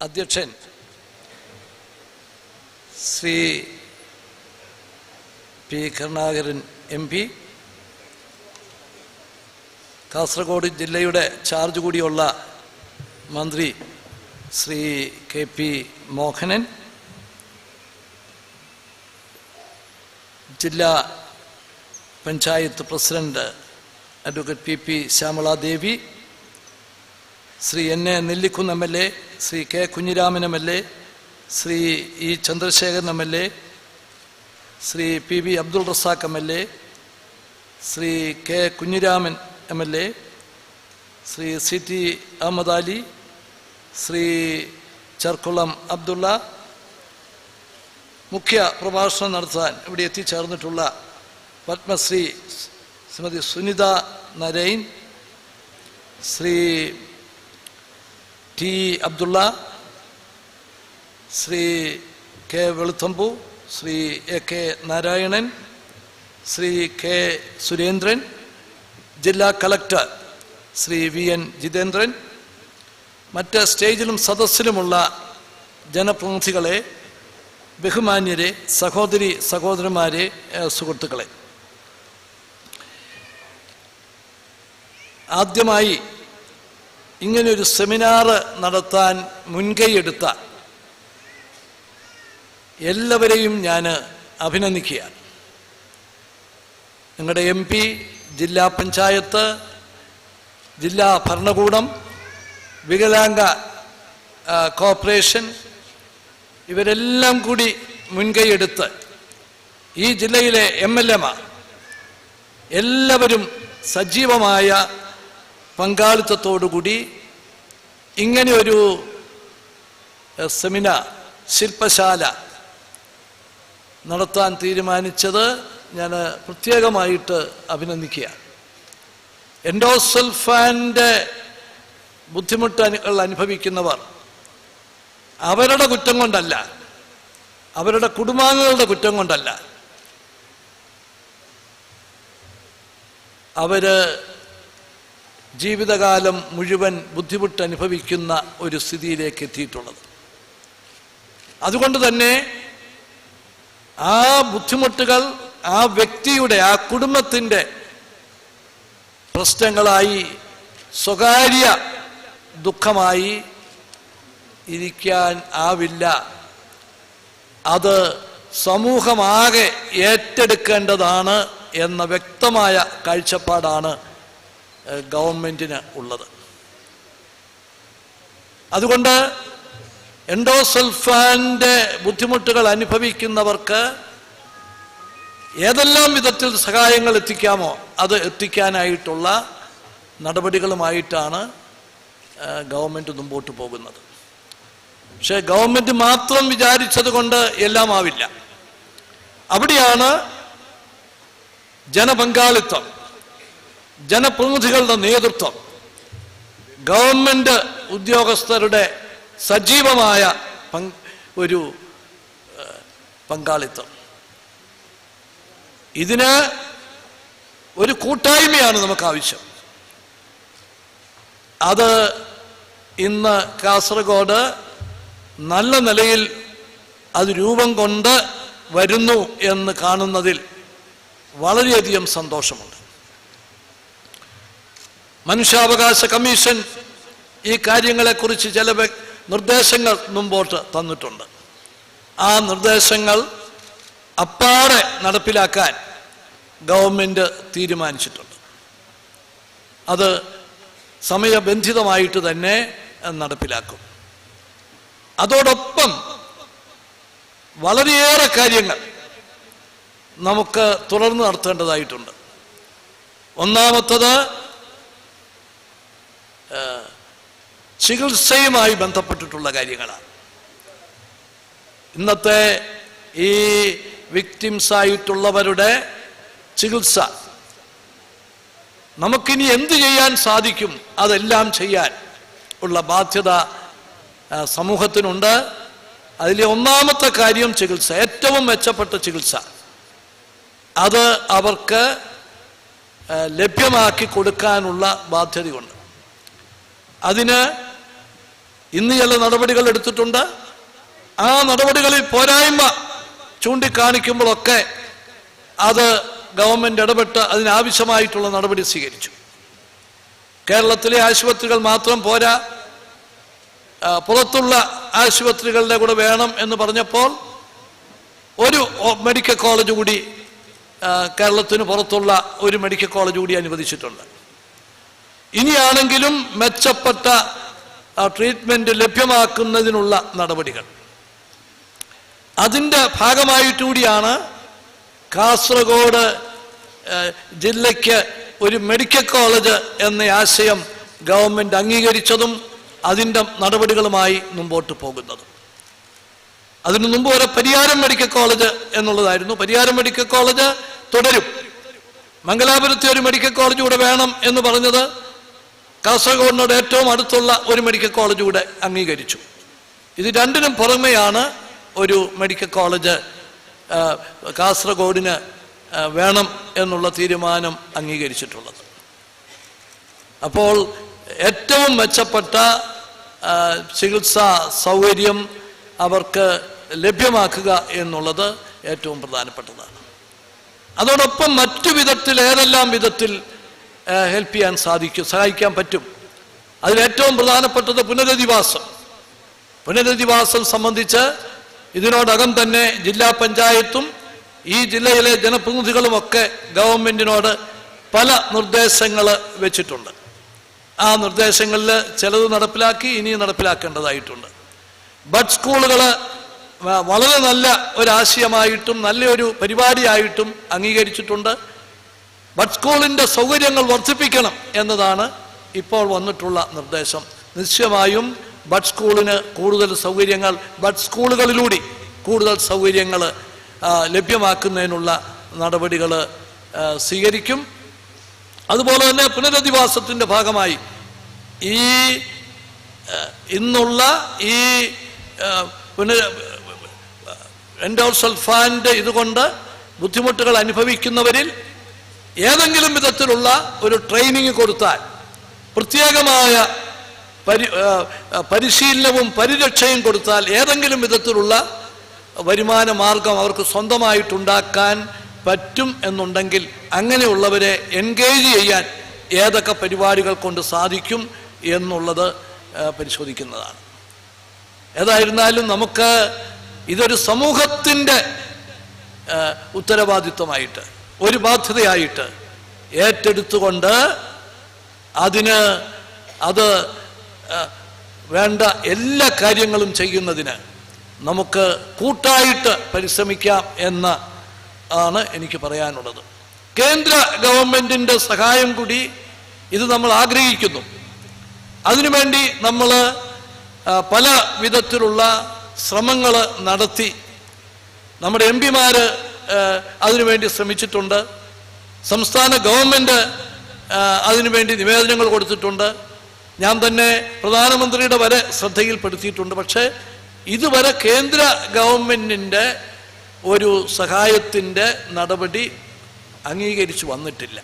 അധ്യക്ഷൻ Shri P Karunakaran MP, Kasaragod ജില്ലയുടെ charge കൂടിയുള്ള മന്ത്രി ശ്രീ KP മോഹനൻ, ജില്ലാ panchayat president advocate PP Shyamaladevi, Shri NA Nellikunnu MLA, Shri K Kunhiraman MLA, Shri E Chandrasekharan MLA, Shri PB Abdul Razak MLA, Shri K Kunhiraman MLA, Shri CT Ahammed Ali, Shri Cherkulam Abdulla, മുഖ്യ പ്രഭാഷണം നടത്താൻ ഇവിടെ എത്തിച്ചേർന്നിട്ടുള്ള Padmashri Shrimati Sunita Narain, Shri T Abdulla, Shri K Veluthambu, Shri AK Narayanan, Shri K Surendran, ജില്ലാ കളക്ടർ ശ്രീ VN ജിതേന്ദ്രൻ, മറ്റ് സ്റ്റേജിലും സദസ്സിലുമുള്ള ജനപ്രതിനിധികളെ, ബഹുമാന്യരെ, സഹോദരി സഹോദരന്മാരെ, സുഹൃത്തുക്കളെ, ആദ്യമായി ഇങ്ങനെയൊരു സെമിനാർ നടത്താൻ മുൻകൈയെടുത്ത എല്ലാവരെയും ഞാൻ അഭിനന്ദിക്കുകയാണ്. നിങ്ങളുടെ MP, ജില്ലാ പഞ്ചായത്ത്, ജില്ലാ ഭരണകൂടം, വികലാംഗ കോർപ്പറേഷൻ, ഇവരെല്ലാം കൂടി മുൻകൈയെടുത്ത് ഈ ജില്ലയിലെ MLAമാർ എല്ലാവരും സജീവമായ പങ്കാളിത്തത്തോടുകൂടി ഇങ്ങനെയൊരു സെമിനാർ, ശില്പശാല നടത്താൻ തീരുമാനിച്ചത് ഞാൻ പ്രത്യേകമായിട്ട് അഭിനന്ദിക്കുകയാണ്. എൻഡോസൾഫാൻ്റെ ബുദ്ധിമുട്ടുകൾ അനുഭവിക്കുന്നവർ അവരുടെ കുറ്റം കൊണ്ടല്ല, അവരുടെ കുടുംബാംഗങ്ങളുടെ കുറ്റം കൊണ്ടല്ല, അവർ ജീവിതകാലം മുഴുവൻ ബുദ്ധിമുട്ട് അനുഭവിക്കുന്ന ഒരു സ്ഥിതിയിലേക്ക് എത്തിയിട്ടുള്ളത്. അതുകൊണ്ട് തന്നെ ആ ബുദ്ധിമുട്ടുകൾ ആ വ്യക്തിയുടെ, ആ കുടുംബത്തിൻ്റെ പ്രശ്നങ്ങളായി, സ്വകാര്യ ദുഃഖമായി ഇരിക്കാൻ ആവില്ല. അത് സമൂഹമാകെ ഏറ്റെടുക്കേണ്ടതാണ് എന്ന വ്യക്തമായ കാഴ്ചപ്പാടാണ് ഗവൺമെൻറ്റിന് ഉള്ളത്. അതുകൊണ്ട് എൻഡോസൾഫാൻ്റെ ബുദ്ധിമുട്ടുകൾ അനുഭവിക്കുന്നവർക്ക് ഏതെല്ലാം വിധത്തിൽ സഹായങ്ങൾ എത്തിക്കാമോ അത് എത്തിക്കാനായിട്ടുള്ള നടപടികളുമായിട്ടാണ് ഗവൺമെൻറ് മുമ്പോട്ട് പോകുന്നത്. പക്ഷേ ഗവൺമെൻറ് മാത്രം വിചാരിച്ചത് കൊണ്ട് എല്ലാം ആവില്ല. അവിടെയാണ് ജനപങ്കാളിത്തം, ജനപ്രതിനിധികളുടെ നേതൃത്വം, ഗവൺമെൻറ് ഉദ്യോഗസ്ഥരുടെ സജീവമായ ഒരു പങ്കാളിത്തം, ഇതിന് ഒരു കൂട്ടായ്മയാണ് നമുക്ക് ആവശ്യം. അത് ഇന്ന് കാസർഗോഡ് നല്ല നിലയിൽ അത് രൂപം കൊണ്ട് വരുന്നു എന്ന് കാണുന്നതിൽ വളരെയധികം സന്തോഷമുണ്ട്. മനുഷ്യാവകാശ കമ്മീഷൻ ഈ കാര്യങ്ങളെക്കുറിച്ച് ചില നിർദ്ദേശങ്ങൾ മുമ്പോട്ട് തന്നിട്ടുണ്ട്. ആ നിർദ്ദേശങ്ങൾ അപ്പാടെ നടപ്പിലാക്കാൻ ഗവൺമെൻറ് തീരുമാനിച്ചിട്ടുണ്ട്. അത് സമയബന്ധിതമായിട്ട് തന്നെ നടപ്പിലാക്കും. അതോടൊപ്പം വളരെയേറെ കാര്യങ്ങൾ നമുക്ക് തുടർന്ന് നടത്തേണ്ടതായിട്ടുണ്ട്. ഒന്നാമത്തത് ചികിത്സയുമായി ബന്ധപ്പെട്ടിട്ടുള്ള കാര്യങ്ങളാണ്. ഇന്നത്തെ ഈ വിക്ടിംസായിട്ടുള്ളവരുടെ ചികിത്സ നമുക്കിനി എന്ത് ചെയ്യാൻ സാധിക്കും അതെല്ലാം ചെയ്യാൻ ഉള്ള ബാധ്യത സമൂഹത്തിനുണ്ട്. അതിലെ ഒന്നാമത്തെ കാര്യം ചികിത്സ, ഏറ്റവും മെച്ചപ്പെട്ട ചികിത്സ, അത് അവർക്ക് ലഭ്യമാക്കി കൊടുക്കാനുള്ള ബാധ്യതയുണ്ട്. അതിന് ഇന്ന് ചില നടപടികൾ എടുത്തിട്ടുണ്ട്. ആ നടപടികളിൽ പോരായ്മ ചൂണ്ടിക്കാണിക്കുമ്പോഴൊക്കെ അത് ഗവൺമെന്റ് ഇടപെട്ട് അതിനാവശ്യമായിട്ടുള്ള നടപടി സ്വീകരിച്ചു. കേരളത്തിലെ ആശുപത്രികൾ മാത്രം പോരാ, പുറത്തുള്ള ആശുപത്രികളുടെ കൂടെ വേണം എന്ന് പറഞ്ഞപ്പോൾ ഒരു മെഡിക്കൽ കോളേജ് കൂടി, കേരളത്തിന് പുറത്തുള്ള ഒരു മെഡിക്കൽ കോളേജ് കൂടി അനുവദിച്ചിട്ടുണ്ട്. ഇനിയാണെങ്കിലും മെച്ചപ്പെട്ട ട്രീറ്റ്മെന്റ് ലഭ്യമാക്കുന്നതിനുള്ള നടപടികൾ, അതിൻ്റെ ഭാഗമായിട്ടുകൂടിയാണ് കാസർഗോഡ് ജില്ലയ്ക്ക് ഒരു മെഡിക്കൽ കോളേജ് എന്ന ആശയം ഗവൺമെന്റ് അംഗീകരിച്ചതും അതിൻ്റെ നടപടികളുമായി മുമ്പോട്ട് പോകുന്നതും. അതിനു മുമ്പ് വരെ പരിയാരം മെഡിക്കൽ കോളേജ് എന്നുള്ളതായിരുന്നു. പരിയാരം മെഡിക്കൽ കോളേജ് തുടരും. മംഗലാപുരത്തെ ഒരു മെഡിക്കൽ കോളേജ് കൂടെ വേണം എന്ന് പറഞ്ഞത് കാസർഗോഡിനോട് ഏറ്റവും അടുത്തുള്ള ഒരു മെഡിക്കൽ കോളേജ് കൂടെ അംഗീകരിച്ചു. ഇത് രണ്ടിനും പുറമെയാണ് ഒരു മെഡിക്കൽ കോളേജ് കാസർഗോഡിന് വേണം എന്നുള്ള തീരുമാനം അംഗീകരിച്ചിട്ടുള്ളത്. അപ്പോൾ ഏറ്റവും മെച്ചപ്പെട്ട ചികിത്സാ സൗകര്യം അവർക്ക് ലഭ്യമാക്കുക എന്നുള്ളത് ഏറ്റവും പ്രധാനപ്പെട്ടതാണ്. അതോടൊപ്പം മറ്റു വിധത്തിൽ, ഏതെല്ലാം വിധത്തിൽ ഹെൽപ്പ് ചെയ്യാൻ സഹായിക്കാൻ പറ്റും. അതിലേറ്റവും പ്രധാനപ്പെട്ടത് പുനരധിവാസം. പുനരധിവാസം സംബന്ധിച്ച് ഇതിനോടകം തന്നെ ജില്ലാ പഞ്ചായത്തും ഈ ജില്ലയിലെ ജനപ്രതിനിധികളുമൊക്കെ ഗവൺമെന്റിനോട് പല നിർദ്ദേശങ്ങൾ വെച്ചിട്ടുണ്ട്. ആ നിർദ്ദേശങ്ങളിൽ ചിലത് നടപ്പിലാക്കി, ഇനിയും നടപ്പിലാക്കേണ്ടതായിട്ടുണ്ട്. ബഡ് സ്കൂളുകൾ വളരെ നല്ല ഒരാശയമായിട്ടും നല്ലൊരു പരിപാടിയായിട്ടും അംഗീകരിച്ചിട്ടുണ്ട്. ബഡ് സ്കൂളിൻ്റെ സൗകര്യങ്ങൾ വർദ്ധിപ്പിക്കണം എന്നതാണ് ഇപ്പോൾ വന്നിട്ടുള്ള നിർദ്ദേശം. നിശ്ചയമായും ബഡ് സ്കൂളിന് കൂടുതൽ സൗകര്യങ്ങൾ, ബഡ് സ്കൂളുകളിലൂടെ കൂടുതൽ സൗകര്യങ്ങൾ ലഭ്യമാക്കുന്നതിനുള്ള നടപടികൾ സ്വീകരിക്കും. അതുപോലെ തന്നെ പുനരധിവാസത്തിൻ്റെ ഭാഗമായി ഇന്നുള്ള ഈ എൻഡോസൾഫാൻ്റെ ഇതുകൊണ്ട് ബുദ്ധിമുട്ടുകൾ അനുഭവിക്കുന്നവരിൽ ഏതെങ്കിലും വിധത്തിലുള്ള ഒരു ട്രെയിനിങ് കൊടുത്താൽ, പ്രത്യേകമായ പരിശീലനവും പരിരക്ഷയും കൊടുത്താൽ, ഏതെങ്കിലും വിധത്തിലുള്ള വരുമാന മാർഗം അവർക്ക് സ്വന്തമായിട്ടുണ്ടാക്കാൻ പറ്റും എന്നുണ്ടെങ്കിൽ അങ്ങനെയുള്ളവരെ എൻഗേജ് ചെയ്യാൻ ഏതൊക്കെ പരിപാടികൾ കൊണ്ട് സാധിക്കും എന്നുള്ളത് പരിശോധിക്കുന്നതാണ്. ഏതായിരുന്നാലും നമുക്ക് ഇതൊരു സമൂഹത്തിൻ്റെ ഉത്തരവാദിത്വമായിട്ട്, ഒരു ബാധ്യതയായിട്ട് ഏറ്റെടുത്തുകൊണ്ട് അത് വേണ്ട എല്ലാ കാര്യങ്ങളും ചെയ്യുന്നതിന് നമുക്ക് കൂട്ടായിട്ട് പരിശ്രമിക്കാം എന്ന് ആണ് എനിക്ക് പറയാനുള്ളത്. കേന്ദ്ര ഗവൺമെന്റിൻ്റെ സഹായം കൂടി ഇത് നമ്മൾ ആഗ്രഹിക്കുന്നു. അതിനുവേണ്ടി നമ്മൾ പല വിധത്തിലുള്ള ശ്രമങ്ങൾ നടത്തി. നമ്മുടെ എം പിമാർ അതിനുവേണ്ടി ശ്രമിച്ചിട്ടുണ്ട്. സംസ്ഥാന ഗവൺമെൻറ് അതിനുവേണ്ടി നിവേദനങ്ങൾ കൊടുത്തിട്ടുണ്ട്. ഞാൻ തന്നെ പ്രധാനമന്ത്രിയുടെ വരെ ശ്രദ്ധയിൽപ്പെടുത്തിയിട്ടുണ്ട്. പക്ഷേ ഇതുവരെ കേന്ദ്ര ഗവൺമെൻറ്റിൻ്റെ ഒരു സഹായത്തിൻ്റെ നടപടി അംഗീകരിച്ചു വന്നിട്ടില്ല.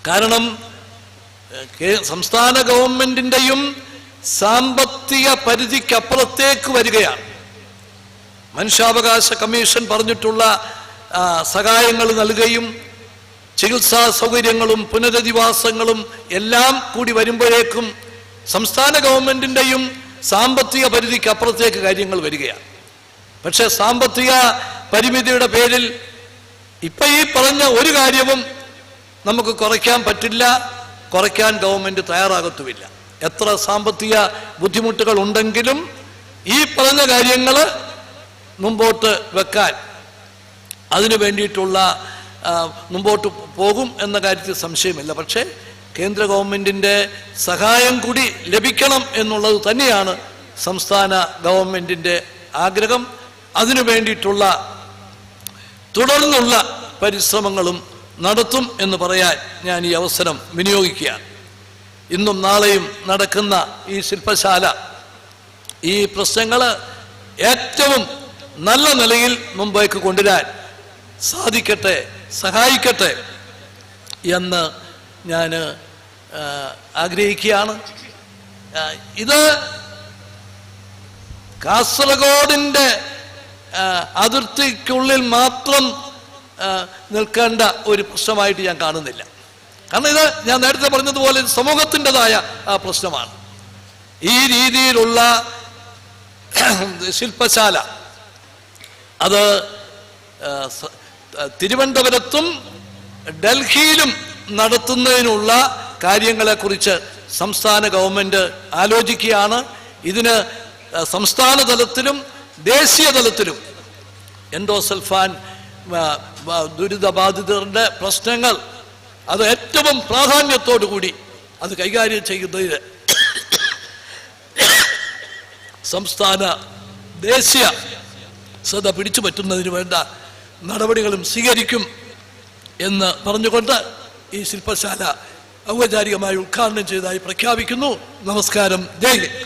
കാരണം സംസ്ഥാന ഗവൺമെൻറ്റിൻ്റെയും സാമ്പത്തിക പരിധിക്കപ്പുറത്തേക്ക് വരികയാണ്. മനുഷ്യാവകാശ കമ്മീഷൻ പറഞ്ഞിട്ടുള്ള സഹായങ്ങൾ നൽകുകയും ചികിത്സാ സൗകര്യങ്ങളും പുനരധിവാസങ്ങളും എല്ലാം കൂടി വരുമ്പോഴേക്കും സംസ്ഥാന ഗവൺമെൻറ്റിൻ്റെയും സാമ്പത്തിക പരിധിക്ക് അപ്പുറത്തേക്ക് കാര്യങ്ങൾ വരികയാണ്. പക്ഷെ സാമ്പത്തിക പരിമിതിയുടെ പേരിൽ ഇപ്പം ഈ പറഞ്ഞ ഒരു കാര്യവും നമുക്ക് കുറയ്ക്കാൻ പറ്റില്ല, കുറയ്ക്കാൻ ഗവൺമെൻറ് തയ്യാറാകത്തുമില്ല. എത്ര സാമ്പത്തിക ബുദ്ധിമുട്ടുകൾ ഉണ്ടെങ്കിലും ഈ പറഞ്ഞ കാര്യങ്ങൾ മുമ്പോട്ട് വെക്കാൻ അതിനു വേണ്ടിയിട്ടുള്ള മുമ്പോട്ട് പോകും എന്ന കാര്യത്തിൽ സംശയമില്ല. പക്ഷേ കേന്ദ്ര ഗവൺമെൻറ്റിൻ്റെ സഹായം കൂടി ലഭിക്കണം എന്നുള്ളത് തന്നെയാണ് സംസ്ഥാന ഗവൺമെൻറ്റിൻ്റെ ആഗ്രഹം. അതിനു വേണ്ടിയിട്ടുള്ള തുടർന്നുള്ള പരിശ്രമങ്ങളും നടത്തും എന്ന് പറയാൻ ഞാൻ ഈ അവസരം വിനിയോഗിക്കുകയാണ്. ഇന്നും നാളെയും നടക്കുന്ന ഈ ശില്പശാല ഈ പ്രശ്നങ്ങൾ ഏറ്റവും നല്ല നിലയിൽ മുമ്പേക്ക് കൊണ്ടുവരാൻ സാധിക്കട്ടെ, സഹായിക്കട്ടെ എന്ന് ഞാൻ ആഗ്രഹിക്കുകയാണ്. ഇത് കാസർഗോഡിൻ്റെ അതിർത്തിക്കുള്ളിൽ മാത്രം നിൽക്കേണ്ട ഒരു പ്രശ്നമായിട്ട് ഞാൻ കാണുന്നില്ല. കാരണം ഇത് ഞാൻ നേരത്തെ പറഞ്ഞതുപോലെ സമൂഹത്തിൻ്റെതായ പ്രശ്നമാണ്. ഈ രീതിയിലുള്ള ശില്പശാല അത് തിരുവനന്തപുരത്തും ഡൽഹിയിലും നടത്തുന്നതിനുള്ള കാര്യങ്ങളെക്കുറിച്ച് സംസ്ഥാന ഗവൺമെൻറ് ആലോചിക്കുകയാണ്. ഇതിന് സംസ്ഥാന തലത്തിലും ദേശീയ തലത്തിലും എൻഡോസൾഫാൻ ദുരിതബാധിതരുടെ പ്രശ്നങ്ങൾ അത് ഏറ്റവും പ്രാധാന്യത്തോടു കൂടി അത് കൈകാര്യം ചെയ്യുന്നതിന് സംസ്ഥാന ദേശീയ ശ്രദ്ധ പിടിച്ചു പറ്റുന്നതിന് വേണ്ട നടപടികളും സ്വീകരിക്കും എന്ന് പറഞ്ഞുകൊണ്ട് ഈ ശില്പശാല ഔപചാരികമായി ഉദ്ഘാടനം ചെയ്തതായി പ്രഖ്യാപിക്കുന്നു. നമസ്കാരം. ജയ് ഹിന്ദ്.